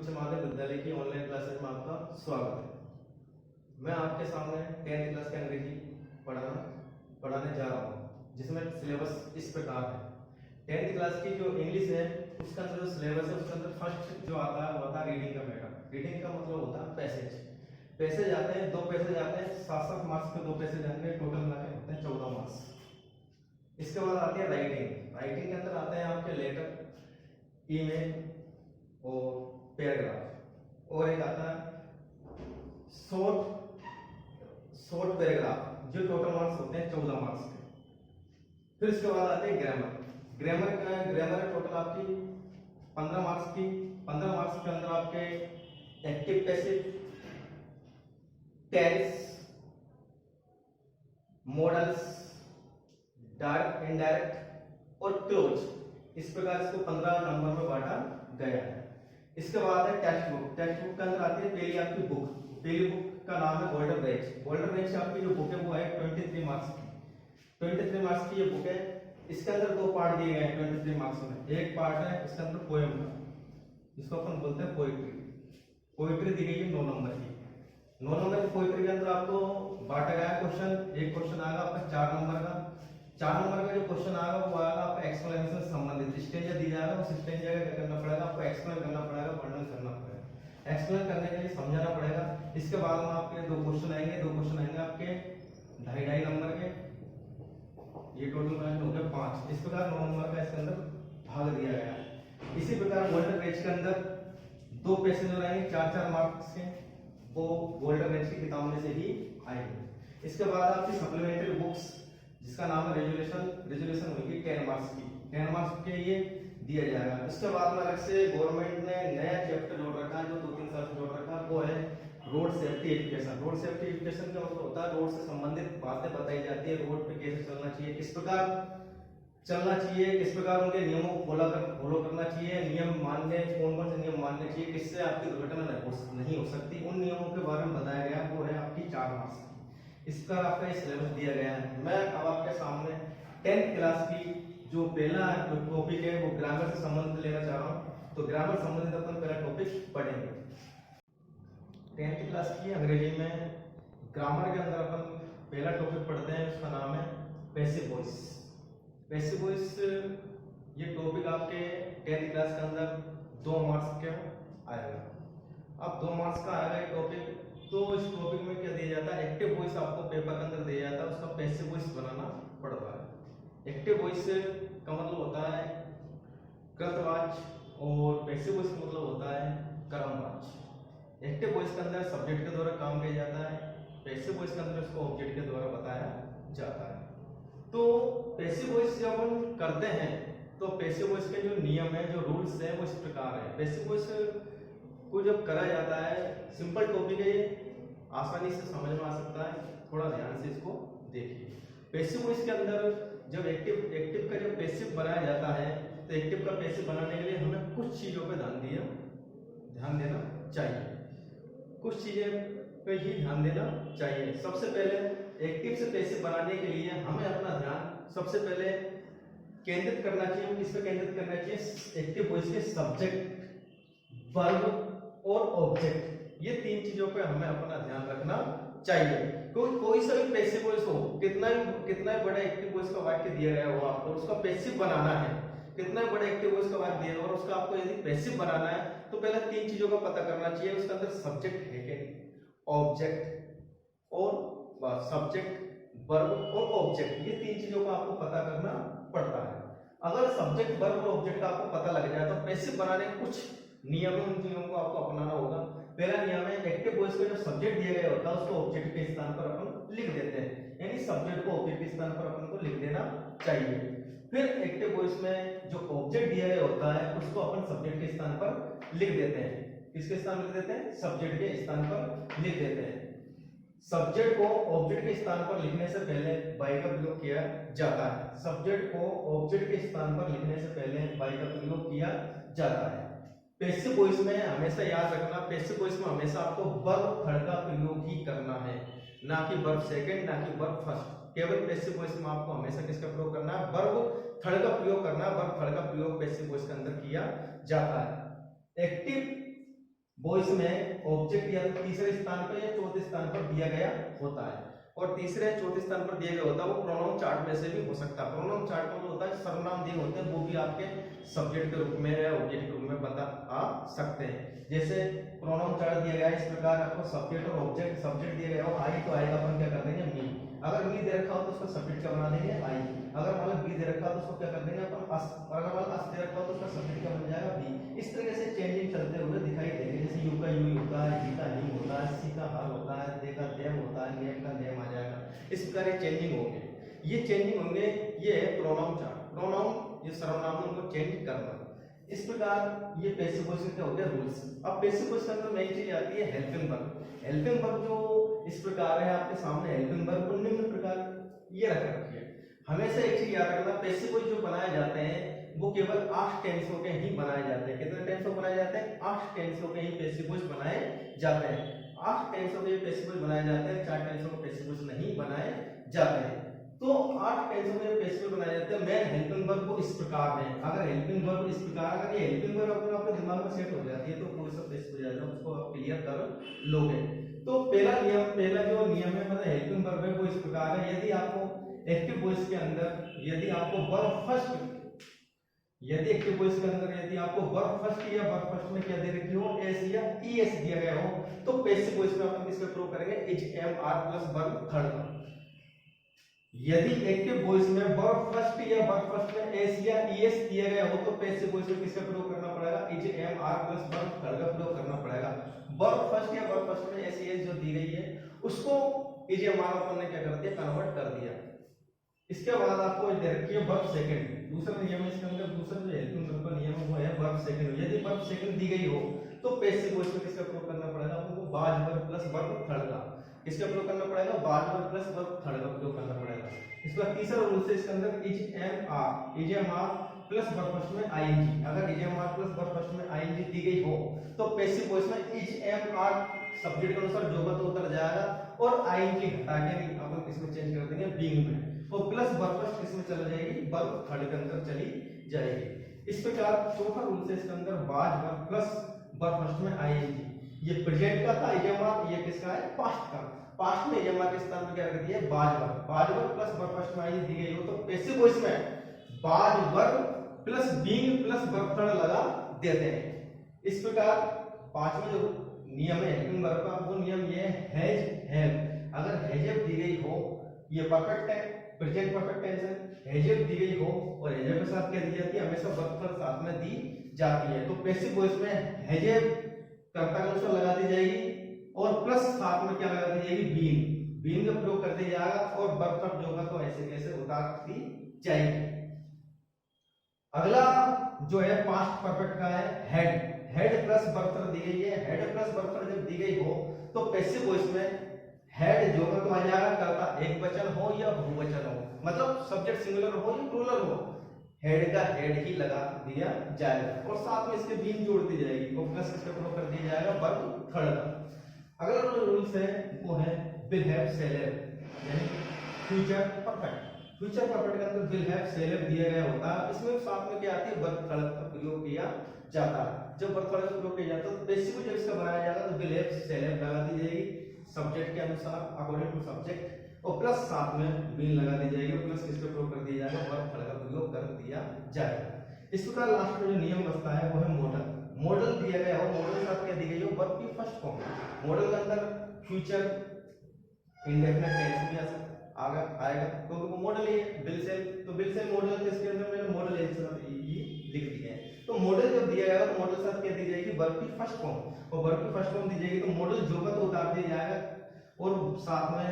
उच्च माध्यमिक विद्यालय की ऑनलाइन क्लासेस में आपका स्वागत है। मैं आपके सामने 10th क्लास की अंग्रेजी पढ़ाने जा रहा हूँ, जिसमें सिलेबस इस प्रकार है। 10th क्लास की जो इंग्लिश है उसका अंदर जो सिलेबस है उसके अंदर फर्स्ट जो आता है वो आता है रीडिंग का मैटर। रीडिंग का मतलब होता है पैसेज आते हैं, 2 पैसेज आते हैं, 7-7 मार्क्स के 2 पैसेज आएंगे, टोटल मिला के होते हैं 14 मार्क्स। इसके बाद आती है राइटिंग के अंदर आते हैं आपके लेटर, ईमेल और पैराग्राफ, और एक आता है शॉर्ट पैराग्राफ जो टोटल मार्क्स होते हैं 14 मार्क्स के। फिर इसके बाद आते हैं ग्रामर टोटल आपकी 15 मार्क्स की। 15 मार्क्स के अंदर आपके active, passive, tense, modals, direct, indirect और क्लोज, इस प्रकार इसको 15 नंबर में बांटा गया है। इसके बाद है टेक्स्ट बुक के अंदर आती है पहली बुक का नाम है गोल्डन रेंज आपकी जो बुक है वो है 23 मार्क्स की ये बुक है। इसके अंदर 2 पार्ट दिए गए हैं 23 मार्क्स में। एक पार्ट है इसके अंदर पोएम का, जिसको अपन बोलते हैं पोइट्री दी गई है 9 नंबर की। 9 नंबर की पोइट्री के अंदर आपको बांटा गया क्वेश्चन। एक क्वेश्चन आएगा आपका 4 नंबर का। 4 नंबर का जो क्वेश्चन आएगा वो आएगा आपका एक्सप्लेनेशन से संबंधित। स्टेंजा दी जाएगा, उस स्टेंजा का क्या करना पड़ेगा, आपको एक्सप्लेन करना पड़ेगा, वर्णन करना पड़ेगा। एक्सप्लेन करने के लिए समझाना पड़ेगा। इसके बाद में आपके 2 क्वेश्चन आएंगे आपके 2.5 नंबर के। ये टोटल क्वेश्चन हो गया 5। इस प्रकार 9 नंबर का इसके अंदर भाग दिया गया है। इसी प्रकार गोल्डन रेंज के अंदर 2 पैसेज और आएंगे 4-4 मार्क्स के, वो गोल्डन रेंज की किताब में से ही आएंगे। इसके बाद आपकी सप्लीमेंट्री बुक्स जिसका नाम है रेजोल्यूशन होगी 10 मार्क्स की। 10 मार्क्स के ये दिया जाएगा। इसके बाद में अलग से गवर्नमेंट ने नया चैप्टर जोड़ रखा है, जो 2-3 साल से जोड़ रखा है, वो है road safety education. Road safety education का मतलब होता है रोड से संबंधित बातें बताई जाती है, रोड पे कैसे चलना चाहिए, किस प्रकार चलना चाहिए, किस प्रकार उनके नियमों को फॉलो करना चाहिए, नियम मानने, कौन से नियम मानने चाहिए, किससे आपकी दुर्घटना नहीं हो सकती, उन नियमों के बारे में बताया गया। वो है आपकी 4 मार्क्स। इस पर आपका ये सिलेबस दिया गया है। मैं अब आपके सामने 10th क्लास की जो पहला टॉपिक है वो ग्रामर से संबंधित लेना चाह रहा हूँ। तो ग्रामर संबंधित अपन पहला टॉपिक पढ़ेंगे। 10th क्लास की अंग्रेजी में ग्रामर के अंदर अपन पहला टॉपिक पढ़ते हैं, उसका नाम है पैसिव वॉइस। ये टॉपिक आपके 10th क्लास के अंदर 2 मार्क्स का आएगा। अब 2 मार्क्स का आएगा ये टॉपिक। तो इस टॉपिक में क्या दिया जाता है, एक्टिव वॉइस आपको पेपर के अंदर दिया जाता है, उसका पैसिव वॉइस बनाना पड़ता है। एक्टिव वॉइस का मतलब होता है कृतवाच्य और पैसिव वॉइस का मतलब होता है कर्मवाच्य। एक्टिव वॉइस के अंदर सब्जेक्ट के द्वारा काम किया जाता है, पैसिव वॉइस के अंदर उसको ऑब्जेक्ट के द्वारा बताया जाता है। तो पैसिव वॉइस जब हम करते हैं तो पैसिव वॉइस के जो नियम है, जो रूल्स है, वो इस प्रकार है। पैसिव वॉइस को जब करा जाता है, सिंपल टॉपिक है ये, आसानी से समझ में आ सकता है, थोड़ा ध्यान से इसको देखिए। पैसिव वॉइस के अंदर जब एक्टिव का जब पैसिव बनाया जाता है, तो एक्टिव का पैसिव बनाने के लिए हमें कुछ चीजों पे ध्यान देना चाहिए। कुछ चीजें पे ही ध्यान देना चाहिए। सबसे पहले एक्टिव से पैसिव बनाने के लिए हमें अपना ध्यान सबसे पहले केंद्रित करना चाहिए। किस पे केंद्रित करना चाहिए? एक्टिव वॉइस के सब्जेक्ट, वर्ब और ऑब्जेक्ट, ये 3 चीजों पे हमें अपना ध्यान रखना चाहिए। कोई सा भी पैसिव वॉइस हो, कितना भी बड़ा एक्टिव वॉइस का वाक्य दिया गया हो, आपको उसका पैसिव बनाना है। कितना बड़ा एक्टिव वॉइस का वाक्य दिया और उसका आपको यदि पैसिव बनाना है तो पहले 3 चीजों का पता करना चाहिए। उसके अंदर सब्जेक्ट है क्या, ऑब्जेक्ट और सब्जेक्ट, वर्ब और ऑब्जेक्ट, ये 3 चीजों का आपको पता करना पड़ता है। अगर सब्जेक्ट, वर्ब और ऑब्जेक्ट का आपको पता लग जाए तो पैसिव बनाने के कुछ नियम है, उन नियमों को आपको अपनाना होगा। पहला नियम है, एक्टिव वॉइस का जो सब्जेक्ट दिया गया होता है उसको ऑब्जेक्ट के स्थान पर अपन लिख देते हैं, यानी सब्जेक्ट को ऑब्जेक्ट के स्थान पर अपन को लिख देना चाहिए। फिर एक्टिव वॉइस में जो ऑब्जेक्ट दिया गया होता है उसको अपन सब्जेक्ट के स्थान पर लिख देते हैं। किसके स्थान पर लिख देते हैं? सब्जेक्ट के स्थान पर लिख देते हैं। सब्जेक्ट को ऑब्जेक्ट के स्थान पर लिखने से पहले बाय का प्रयोग किया जाता है। सब्जेक्ट को ऑब्जेक्ट के स्थान पर लिखने से पहले बाय का प्रयोग किया जाता है। पैसिव वॉइस में हमेशा याद रखना, पैसिव वॉइस में हमेशा आपको वर्ब थर्ड का प्रयोग ही करना है, ना कि वर्ब सेकंड, ना कि वर्ब फर्स्ट। केवल पैसिव वॉइस में आपको हमेशा किसका प्रयोग करना है? वर्ब थर्ड का प्रयोग करना है। वर्ब थर्ड का प्रयोग पैसिव वॉइस के अंदर किया जाता है। एक्टिव वो इसमें ऑब्जेक्ट या तो तीसरे स्थान पर या चौथे स्थान पर दिया गया होता है, और तीसरे चौथे स्थान पर दिया गया होता है वो प्रोनाउन चार्ट में से भी हो सकता है। प्रोनाउन चार्ट में जो होता है सर्वनाम दिए होते हैं वो भी आपके सब्जेक्ट के रूप में या ऑब्जेक्ट के रूप में बता आ सकते हैं। जैसे प्रोनाउन चार्ट दिया गया है, इस प्रकार आपको सब्जेक्ट और ऑब्जेक्ट, सब्जेक्ट दिया गया हो आई तो आएगा अपन क्या कर देंगे मी, अगर मी दे रखा हो तो उसका सब्जेक्ट क्या बना देंगे आई, अगर मतलब बी दे रखा हो तो उसको क्या कर देंगे अपन अस, और अगर मतलब अस दे रखा हो तो उसका सब्जेक्ट क्या बन जाएगा बी। इस तरीके से चेंजिंग चलते हुए दिखाई देंगे। जैसे यू का यू होता है, ही का ही होता है, सी का हर होता है, दे का देम होता है, नेम का नेम आ जाएगा। इस प्रकार ये चेंजिंग होंगे, ये चेंजिंग होंगे, ये है प्रोनाउन चार्ट। प्रोनाउन ये सर्वनाम उनको चेंज करना। इस प्रकार ये पैसिव वॉइस के हो गया रूल्स। अब पैसिव वॉइस के अंदर नई चीज आती है हेल्पिंग वर्ब। हेल्पिंग वर्ब जो इस प्रकार है आपके सामने, हेल्पिंग वर्ब को निम्न प्रकार ये रख रखी है। हमेशा एक चीज याद रखना, पैसिव वॉइस जो बनाए जाते हैं वो केवल 8 टेंसों के ही बनाए जाते हैं। कितने टेंसों बनाए जाते हैं? 8 टेंसों के ही पैसिव वॉइस बनाए जाते हैं। 8 टेंसों के पैसिव वॉइस बनाए जाते हैं, 4 टेंसों के पैसिव वॉइस नहीं बनाए जाते हैं। तो 8 टेंसों के पैसिव वॉइस बनाए जाते हैं। मेन हेल्पिंग वर्ब को इस प्रकार है। अगर हेल्पिंग वर्ब इस प्रकार, अगर ये हेल्पिंग वर्ब अपने आपके दिमाग में सेट हो जाती है तो पूरे सब पैसिव हो जाएगा, उसको आप क्लियर कर लोगे। तो पहला जो नियम है मतलब हेल्पिंग वर्ब है वो इस प्रकार है। यदि आपको एक्टिव वॉइस के अंदर यदि आपको वर्ब फर्स्ट, यदि एक्टिव वॉइस के अंदर यदि आपको वर्ब फर्स्ट या वर्ब फर्स्ट में क्या दे रखी हो, एस या ईएस दिया गया हो, तो पैसिव वॉइस में अपन किसका प्रयोग करेंगे? Is am are plus verb third का। यदि एक्टिव वॉइस में वर्ब फर्स्ट या वर्ब फर्स्ट में एस या ईएस दिया गया हो तो पैसिव वॉइस में किसका प्रयोग करना पड़ेगा? Is am are plus verb third का प्रयोग करना पड़ेगा। वर्ब फर्स्ट या वर्ब फर्स्ट में एस ईएस जो दी गई है उसको इज एम आर अपन ने क्या कर दिया? कन्वर्ट कर दिया। इसके बाद आपको दे रखी है वर्ब सेकंड। दूसरा नियम इसके अंदर, दूसरा जो हेल्पिंग वर्ब का नियम है वो है वर्ब सेकंड। यदि वर्ब सेकंड दी गई हो तो पैसिव वॉइस में किसका प्रयोग करना पड़ेगा? आपको बाज वर्ब प्लस वर्ब थर्ड का। किसका प्रयोग करना पड़ेगा? बाज वर्ब प्लस वर्ब थर्ड का प्रयोग करना पड़ेगा। इसका तीसरा रूल है इसके अंदर is am are plus verb first में आईएनजी। अगर is am are plus verb first में आईएनजी दी गई हो तो पैसिव वॉइस में इज एम आर सब्जेक्ट के अनुसार जो तो उतर जाएगा और आईएनजी हटा के अपन किसमें चेंज कर देंगे? बीइंग में। और प्लस वर्ब फर्स्ट किसमें चला जाएगी? वर्ब थर्ड के अंदर चली जाएगी। इस प्रकार चौथा रूल है इसके अंदर बाज वर्ब प्लस वर्ब फर्स्ट में आईएनजी। ये प्रेजेंट का था इजमार, ये किसका है? पास्ट का। पास्ट में इजमार के स्थान पर क्या रख दिया? बाज वर्ब। बाज वर्ब प्लस वर्ब फर्स्ट में आईएनजी दी गई हो तो पैसिव वॉइस में बाज verb plus being plus verb third लगा देते हैं। इस प्रकार पांचवा जो नियम है हेल्पिंग वर्ब का वो नियम ये हैज हैव। अगर हैज दी गई हो ये परफेक्ट है, प्रेजेंट परफेक्ट टेंस है। हैज दी गई हो और हैज के साथ क्या दी जाती है? हमेशा वर्ब थर्ड साथ में दी जाती है। तो पैसिव वॉइस में हैज कर्ता के अनुसार लगा दी जाएगी और प्लस साथ में क्या लगा दी जाएगी? बीइंग। बीइंग का प्रयोग कर दिया जाएगा और वर्ब थर्ड जो होगा तो ऐसे कैसे उतार दी जाएगी। अगला जो है पास्ट परफेक्ट का है head. Head plus verb third दी गई है। हेड प्लस वर्ब थर्ड जब दी गई हो तो पैसिव वॉइस में हेड जो तो आ जाएगा कर्ता, एक वचन हो या बहुवचन हो, मतलब सब्जेक्ट सिंगुलर हो या प्लूरल हो, हेड का हेड ही लगा दिया जाएगा और साथ में इसके बीइंग जोड़ दी जाएगी और प्लस इसका प्रयोग कर दिया जाएगा वर्ब थर्ड का। अगला जो रूल्स है वो है विल हैव सेल हैव यानी फ्यूचर परफेक्ट। फ्यूचर परफेक्ट के अंदर विल हैव सेल हैव दिया गया होता है, इसमें साथ में क्या आती है? वर्ब थर्ड का प्रयोग किया जाता है। जब वर्ब थर्ड का प्रयोग किया जाता है तो पैसिव जब इसका बनाया जाएगा तो विल हैव सेल हैव लगा दी जाएगी सब्जेक्ट के अनुसार अकॉर्डिंग टू सब्जेक्ट और प्लस साथ में बीइंग लगा दी जाएगी और प्लस किसका प्रयोग कर दिया जाएगा? वर्ब थर्ड का प्रयोग कर दिया जाएगा। इस प्रकार लास्ट में जो नियम बचता है वो है मॉडल। मॉडल दिया गया हो, मॉडल के साथ क्या दी गई हो? वर्ब की फर्स्ट फॉर्म। मॉडल के अंदर फ्यूचर इंडेफिनिट टेंस भी आएगा क्योंकि वो मॉडल ही है विल सेल, तो विल सेल मॉडल है, इसके अंदर मैंने मॉडल लिख दिया है। तो मॉडल जब दिया जाएगा तो मॉडल साथ क्या दी जाएगी? वर्ब की फर्स्ट फॉर्म और वर्ब की फर्स्ट फॉर्म दी जाएगी तो मॉडल जो का तो उतार दिया जाएगा और साथ में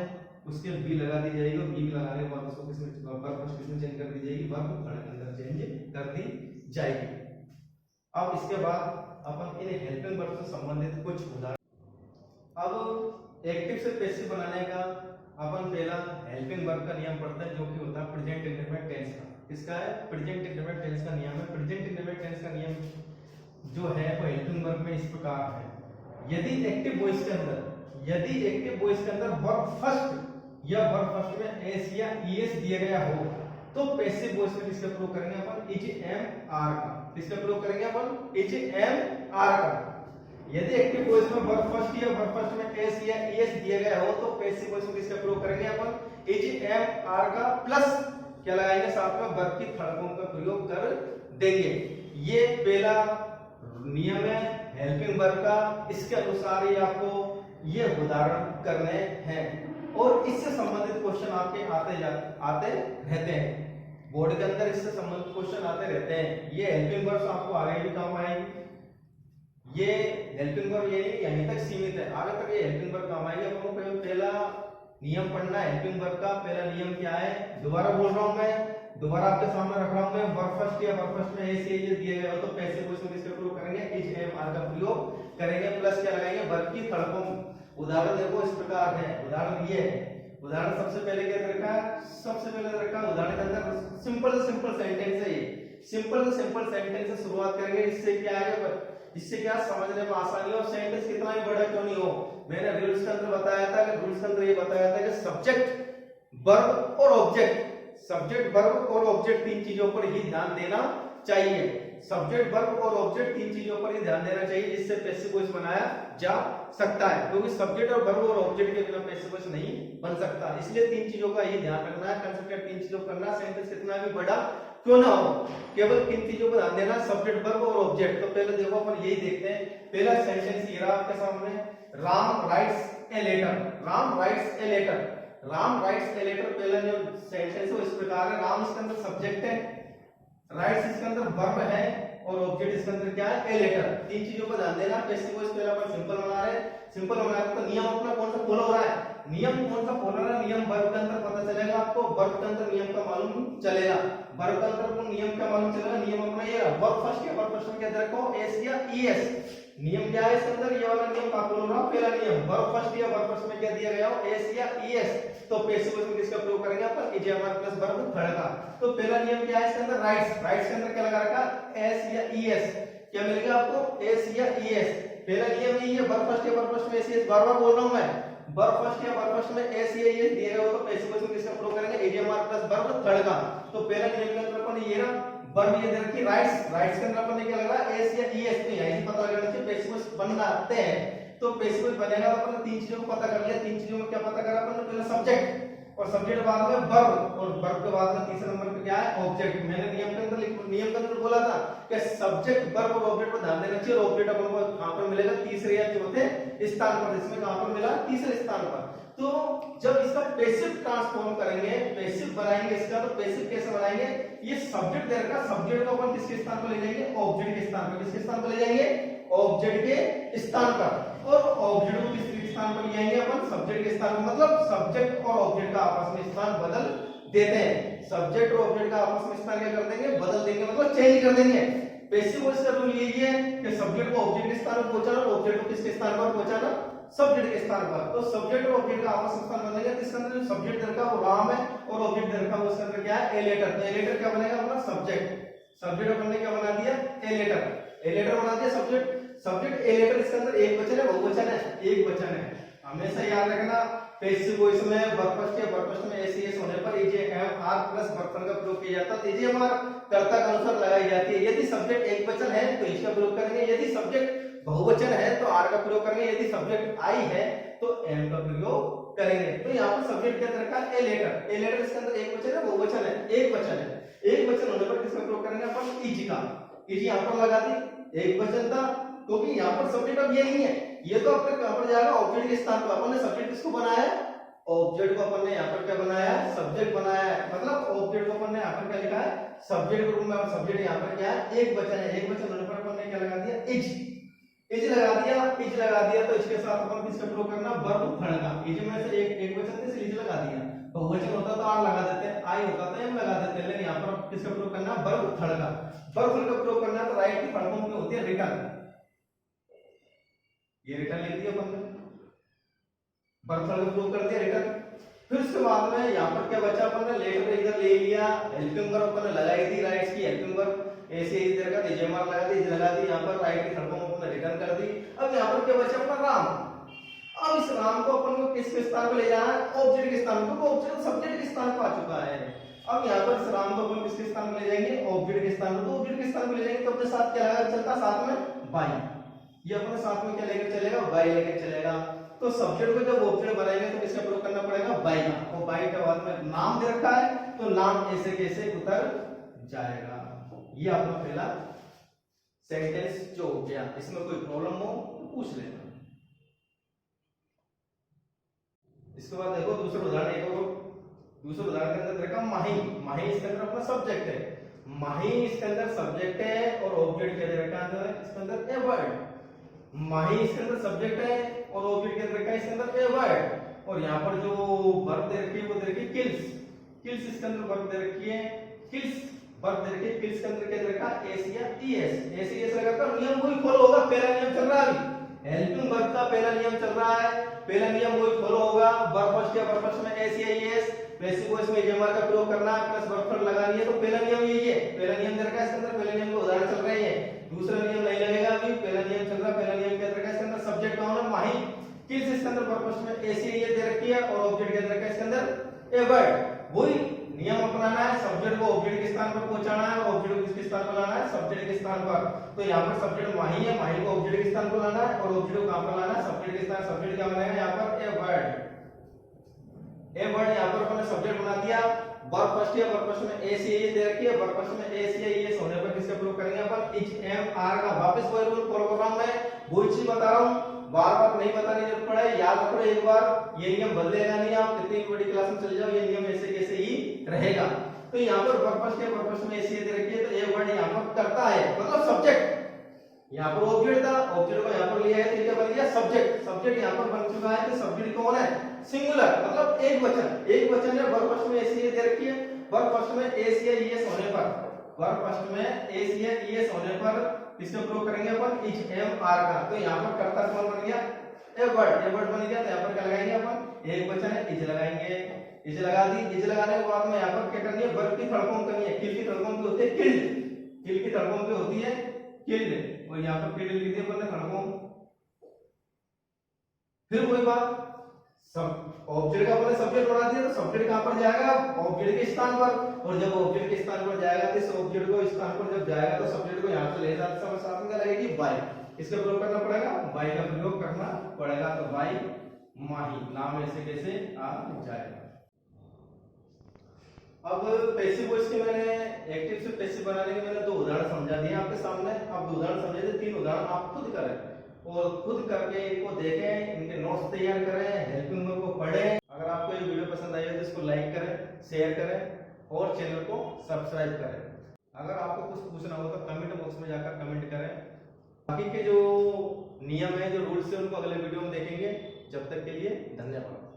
उसके बी लगा दी जाएगी और बी लगाने के बाद उसको किसमें वर्ब फर्स्ट किसमें चेंज कर दी जाएगी? वर्ब थर्ड के अंदर चेंज कर दी जाएगी। अब इसके बाद अपन इन हेल्पिंग वर्ब से संबंधित कुछ उदाहरण। अब एक्टिव से पैसिव बनाने का अपन पहला हेल्पिंग वर्ब का नियम पढ़ते हैं जो कि होता है प्रेजेंट इंडेफिनिट टेंस का। इसका है प्रेजेंट इंडेफिनिट टेंस का नियम है। प्रेजेंट इंडेफिनिट टेंस का नियम जो है वो हेल्पिंग वर्ब में इस प्रकार है। यदि एक्टिव वॉइस के अंदर वर्ब फर्स्ट या वर्ब फर्स्ट में एस या ईएस दिया गया हो तो पैसिव वॉइस में किसका प्रयोग करेंगे अपन? इज एम आर का। किसका प्रयोग करेंगे अपन? इज एम आर का। यदि एक्टिव वॉइस में वर्ब फर्स्ट या वर्ब फर्स्ट में एस या ईएस दिए गए हो तो पैसिव वॉइस में किसका प्रयोग करेंगे अपन इज एम आर का प्लस क्या लगाएंगे साथ में वर्ब की थर्ड फॉर्म का प्रयोग कर देंगे। ये पहला नियम है हेल्पिंग वर्ब का, इसके अनुसार ही आपको ये उदाहरण करने हैं और इससे संबंधित क्वेश्चन आपके आते रहते हैं बोर्ड के अंदर, इससे संबंधित क्वेश्चन आते रहते हैं। ये हेल्पिंग वर्ब्स आपको आगे भी काम आएंगे। ये हेल्पिंग वर्ब ये यहीं तक सीमित है, आगे तक ये हेल्पिंग वर्ब काम आएंगे। अपन को पहला नियम पढ़ना है हेल्पिंग वर्ब का। पहला नियम क्या है, दोबारा बोल रहा हूं मैं, दोबारा आपके सामने रख रहा हूं मैं। वर्ब फर्स्ट या वर्ब फर्स्ट में एस ये दिए गए हो तो पैसिव वॉइस में किसका प्रयोग करेंगे इज एम आर का प्रयोग करेंगे, प्लस क्या लगाएंगे वर्ब की थर्ड फॉर्म। उदाहरण देखो इस प्रकार है, उदाहरण ये है। उदाहरण सबसे पहले क्या रखा है, सबसे पहले रखा उदाहरण के अंदर सिंपल सेंटेंस है। ये सिंपल सेंटेंस से शुरुआत करेंगे। इससे क्या है, इससे क्या समझने में आसानी हो, सेंटेंस कितना भी बड़ा क्यों नहीं हो। मैंने रूल्स के अंदर बताया था कि रूल्स के अंदर ये बताया था कि सब्जेक्ट वर्ब और ऑब्जेक्ट, सब्जेक्ट वर्ब और ऑब्जेक्ट तीन चीजों पर ही ध्यान देना चाहिए। सब्जेक्ट वर्ब और ऑब्जेक्ट तीन चीजों पर ही ध्यान देना चाहिए जिससे पैसिव वॉइस बनाया जा सकता है, क्योंकि सब्जेक्ट और वर्ब और ऑब्जेक्ट के बिना पैसिव वॉइस नहीं बन सकता। इसलिए तीन चीजों का ही ध्यान रखना है, कंसेप्ट तीन चीजों करना। सेंटेंस कितना भी बड़ा क्यों ना हो, केवल किन चीजों पर ध्यान देना, सब्जेक्ट वर्ब और ऑब्जेक्ट। तो पहले देखो अपन यही देखते हैं। पहला सेंटेंस ये रहा आपके सामने, Ram writes a letter. Ram writes a letter, Ram writes a letter पहला जो सेंटेंस है इस प्रकार है। राम इसके अंदर सब्जेक्ट है, राइट्स इसके अंदर वर्ब है और ऑब्जेक्ट इसके अंदर क्या है ए लेटर। तीन चीजों पर ध्यान देना। पैसिव वॉइस पहला अपन सिंपल बना रहे हैं, सिंपल बना रहे तो नियम अपना कौन सा फॉलो हो रहा है, नियम कौन सा फॉलो हो रहा है, नियम वर्ब के अंदर पता चलेगा आपको, वर्ब के अंदर नियम का मालूम चलेगा। वर्ब के अंदर को नियम क्या मालूम चलेगा, नियम अपना ये रहा वर्ब फर्स्ट या वर्ब फर्स्ट में क्या रखो एस या ईएस। नियम क्या है इसके अंदर, ये वाला नियम का फॉलो हो रहा है। पहला नियम वर्ब फर्स्ट या वर्ब फर्स्ट में क्या दिया गया हो एस या ईएस, तो पैसिव वॉइस में किसका प्रयोग करेंगे अपन is am are plus verb third का। तो पहला नियम क्या है इसके अंदर, राइट्स, राइट्स के अंदर क्या लगा रखा एस या ईएस, क्या मिलेगा आपको एस या ईएस। पहला नियम यही है, वर्ब फर्स्ट या वर्ब फर्स्ट में एस ईएस, बार-बार बोल रहा हूं मैं, वर्ब फर्स्ट या वर्ब फर्स्ट में एस या ईएस दिए गए हो तो पैसिव वॉइस में किसका प्रयोग करेंगे is am are plus verb third का। तो पहला नियम के अंदर अपन ये रहा वर्ब ये दे रखी राइट्स, राइट्स के अंदर अपन ने क्या लगा एस या ईएस, नहीं यही पता लगाना चाहिए पैसिव वॉइस बनाते हैं। तो पैसिव वॉइस बनेगा तो अपन तीन चीजों को पता कर लिया। तीन चीजों में क्या पता करा अपन ने, पहले सब्जेक्ट और सब्जेक्ट बाद में वर्ब और वर्ब के बाद में तीसरे नंबर पे क्या है ऑब्जेक्ट। मैंने नियम के अंदर नियम के अंदर बोला था कि सब्जेक्ट वर्ब और ऑब्जेक्ट पर ध्यान देना चाहिए और ऑब्जेक्ट अपन को कहां पर मिलेगा तीसरे या चौथे स्थान पर। इसमें कहां पर मिला तीसरे स्थान पर। तो जब इसका पैसिव ट्रांसफॉर्म करेंगे, पैसिव बनाएंगे इसका, तो पैसिव कैसे बनाएंगे, ये सब्जेक्ट दे रखा, सब्जेक्ट को अपन किसके स्थान पर ले जाएंगे ऑब्जेक्ट के स्थान पर। किसके स्थान पर ले जाएंगे ऑब्जेक्ट के स्थान पर, और ऑब्जेक्ट को किसके स्थान पर ले जाएंगे अपन सब्जेक्ट के स्थान पर। मतलब सब्जेक्ट और ऑब्जेक्ट का आपस में स्थान बदल देते हैं। सब्जेक्ट और ऑब्जेक्ट का आपस में स्थान क्या कर देंगे बदल देंगे, मतलब चेंज कर देंगे। पैसिव वॉइस का रूल यही है कि सब्जेक्ट को ऑब्जेक्ट के स्थान पर पहुंचाना और ऑब्जेक्ट को किसके स्थान पर पहुंचाना सब्जेक्ट के स्थान पर। तो सब्जेक्ट और ऑब्जेक्ट का आपस में स्थान बदलेगा। इसके अंदर जो सब्जेक्ट दे रखा वो राम है और ऑब्जेक्ट दे रखा वो उसके अंदर क्या है ए लेटर। तो ए लेटर क्या बनेगा अपना सब्जेक्ट, सब्जेक्ट अपन ने क्या बना दिया ए लेटर, ए लेटर बना दिया सब्जेक्ट। सब्जेक्ट ए लेटर इसके अंदर एक वचन है बहुवचन है, एक वचन है। हमेशा याद रखना पैसिव वॉइस में वर्ब फर्स्ट या वर्ब फर्स्ट में एस ईएस होने पर is am are plus verb का प्रयोग किया जाता है। इज एम आर कर्ता के अनुसार लगाई जाती है। यदि सब्जेक्ट एक वचन है तो इसका प्रयोग करेंगे, यदि सब्जेक्ट बहुवचन है तो आर का प्रयोग करेंगे, यदि सब्जेक्ट आई है तो एम का प्रयोग करेंगे। तो यहाँ पर सब्जेक्ट क्या रखा है ए लेटर, ए लेटर इसके अंदर एक वचन है बहुवचन है, एक वचन है। एक वचन होने पर किसका प्रयोग करेंगे अपन इज का। इज यहाँ पर लगा दी, एक वचन था क्योंकि यहाँ पर सब्जेक्ट अब ये नहीं है, ये तो अपने कहां पर जाएगा ऑब्जेक्ट के स्थान पर। अपन ने सब्जेक्ट किसको बनाया ऑब्जेक्ट को, अपन ने यहाँ पर क्या बनाया सब्जेक्ट बनाया है। मतलब ऑब्जेक्ट को अपन ने यहाँ पर क्या लिखा है सब्जेक्ट के रूप में, सब्जेक्ट यहाँ पर क्या है एक वचन है। एक वचन होने पर अपन ने क्या लगा दिया इज, इज लगा दिया, इज लगा दिया। तो इसके साथ अपन किसका प्रयोग करना वर्ब थर्ड का। इज में से एक वचन थे इसलिए इज लगा दिया, बहुवचन होता तो आर लगा देते, आई होता तो एम लगा देते, लेकिन यहाँ पर किसका प्रयोग करना वर्ब थर्ड का। वर्ब थर्ड का प्रयोग करना तो राइट की थर्ड फॉर्म में होती है रिटर्न, ये रिटर्न लिख दिया अपन ने, वर्ब थर्ड का प्रयोग कर दिया रिटर्न। फिर उसके बाद में यहाँ पर क्या बचा अपन ने लेटर इधर ले लिया, हेल्पिंग वर्ब अपन ने लगाई थी राइट्स की हेल्पिंग वर्ब ऐसे इधर का इज एम आर लगा दी, इज लगा दी, यहाँ पर राइट की थर्ड फॉर्म अपन ने रिटर्न कर दी। अब यहाँ पर क्या बचा अपना राम। अब इस राम को अपन को किसके स्थान पर ले जाना है ऑब्जेक्ट के स्थान पर, ऑब्जेक्ट सब्जेक्ट के स्थान पर आ चुका है। अब यहाँ पर इस राम को अपन किसके स्थान पर ले जाएंगे ऑब्जेक्ट के स्थान पर, तो ऑब्जेक्ट के स्थान पर ले जाएंगे तो अपने साथ क्या लगा चलता साथ में बाई, ये अपने साथ में क्या लेकर चलेगा, बाई लेकर चलेगा। तो सब्जेक्ट को जब ऑब्जेक्ट बनाएंगे तो किसका प्रयोग करना पड़ेगा, बाई का। और बाई के बाद में नाम दे रखा है तो नाम ऐसे कैसे उतर जाएगा। ये अपना पहला सेंटेंस जो हो गया। इसमें कोई प्रॉब्लम हो तो पूछ लेना। इसके बाद देखो दूसरा उदाहरण, एक और दूसरे उदाहरण के अंदर देखा माही। माही इसके अंदर अपना सब्जेक्ट है, माही इसके अंदर सब्जेक्ट है और ऑब्जेक्ट क्या दे रखा है इसके अंदर, ए वर्ड। माही इसके अंदर सब्जेक्ट है और ऑब्जेक्ट क्या दे रखा है इसके अंदर, ए वर्ड। और यहाँ पर जो वर्ब दे रखी है वो दे रखी है किल्स। किल्स इसके अंदर वर्ब दे रखी है, किल्स वर्ब दे रखी है। किल्स के अंदर क्या दे रखा है, एस या ईएस। एस ईएस लगाकर नियम वही फॉलो होगा, पहला नियम चल रहा है अभी। हेल्पिंग वर्ब का पहला नियम चल रहा है, पहला नियम वही फॉलो होगा। वर्ब फर्स्ट या वर्ब फर्स्ट में एस या ईएस, पैसिव वॉइस में ईएमआर का प्रयोग करना है प्लस वर्ब फर्स्ट लगानी है। तो पहला नियम यही है, पहला नियम दे रखा है इसके अंदर, पहले नियम के उदाहरण चल रहे हैं। दूसरा नियम नहीं लगेगा अभी, पहला नियम चल रहा है। पहला नियम क्या दे रखा है इसके अंदर, सब्जेक्ट का होना माही। किस इसके अंदर वर्ब फर्स्ट में एस या ईएस दे रखी है और ऑब्जेक्ट क्या दे रखा है इसके अंदर, ए वर्ड। वही नियम अपनाना है, सब्जेक्ट को ऑब्जेक्ट के स्थान पर पहुंचाना है और ऑब्जेक्ट को किसके स्थान पर लाना है, सब्जेक्ट के स्थान पर। तो यहाँ पर सब्जेक्ट माही है, माही को ऑब्जेक्ट के स्थान पर लाना है और ऑब्जेक्ट को कहां पर लाना है, सब्जेक्ट के स्थान। सब्जेक्ट क्या बनेगा यहाँ पर, ए वर्ड। ए वर्ड यहाँ पर अपने सब्जेक्ट बना दिया। वर्ब फर्स्ट या वर्ब फर्स्ट में एस या ईएस दे रखी है, वर्ब फर्स्ट में एस या ईएस होने पर किसका प्रयोग करेंगे अपन, इच एम आर का। वापस वही रूल फॉलो कर रहा हूं मैं, वही चीज बता रहा हूं, बार बार नहीं बताने की जरूरत पड़े, याद रखो एक बार। ये नियम बदलेगा नहीं, आप कितनी भी बड़ी क्लास में चले जाओ ये नियम ऐसे कैसे ही रहेगा। तो यहाँ पर वर्ब फर्स्ट या वर्ब फर्स्ट में एस या दे रखी है तो ए वर्ड यहाँ पर करता है मतलब सब्जेक्ट। यहाँ पर ऑब्जेक्ट था, ऑब्जेक्ट को यहाँ पर लिया है तो क्या बन गया, सब्जेक्ट। सब्जेक्ट यहाँ पर बन चुका है तो सब्जेक्ट कौन है, सिंगुलर मतलब एक वचन। एक वचन है, वर्ब फर्स्ट में एस या दे रखी है। वर्ब फर्स्ट में एस या ईएस होने पर, वर्ब फर्स्ट में एस या ईएस होने पर इसका प्रयोग करेंगे अपन इच एम आर का। तो यहाँ पर कर्ता कौन बन गया, ए वर्ड। ए वर्ड बन गया तो यहाँ पर क्या लगाएंगे अपन, एक वचन है इज लगाएंगे। इज लगा दी, इज लगाने के बाद में यहाँ पर क्या करनी है, वर्ब की थर्ड फॉर्म करनी है। किल की थर्ड फॉर्म होती है किल्ड, किल की थर्ड फॉर्म होती है किल्ड, और यहाँ पर किल्ड लिख दिया अपन ने थर्ड फॉर्म। फिर वही बात, सब ऑब्जेक्ट का अपने सब्जेक्ट बना दिया तो सब्जेक्ट कहां पर जाएगा, ऑब्जेक्ट के स्थान पर। और जब ऑब्जेक्ट के स्थान पर जाएगा तो इस ऑब्जेक्ट को स्थान पर जब जाएगा तो सब्जेक्ट को यहां से ले जाते समय साथ में क्या लगेगी, बाई। इसका प्रयोग करना पड़ेगा, बाई का प्रयोग करना पड़ेगा। तो बाई माही, नाम ऐसे कैसे आ जाएगा। अब पैसिव वॉइस के मैंने एक्टिव से पैसिव बनाने के मैंने दो उदाहरण समझा दिए आपके सामने। अब दो उदाहरण समझे थे, तीन उदाहरण आप खुद करें और खुद करके इनको देखें, इनके नोट्स तैयार करें, हेल्पिंग वर्ब को पढ़ें। अगर आपको ये वीडियो पसंद आई है तो इसको लाइक करें, शेयर करें और चैनल को सब्सक्राइब करें। अगर आपको कुछ पूछना हो तो कमेंट बॉक्स में जाकर कमेंट करें। बाकी के जो नियम है, जो रूल्स है, उनको अगले वीडियो में देखेंगे। जब तक के लिए धन्यवाद।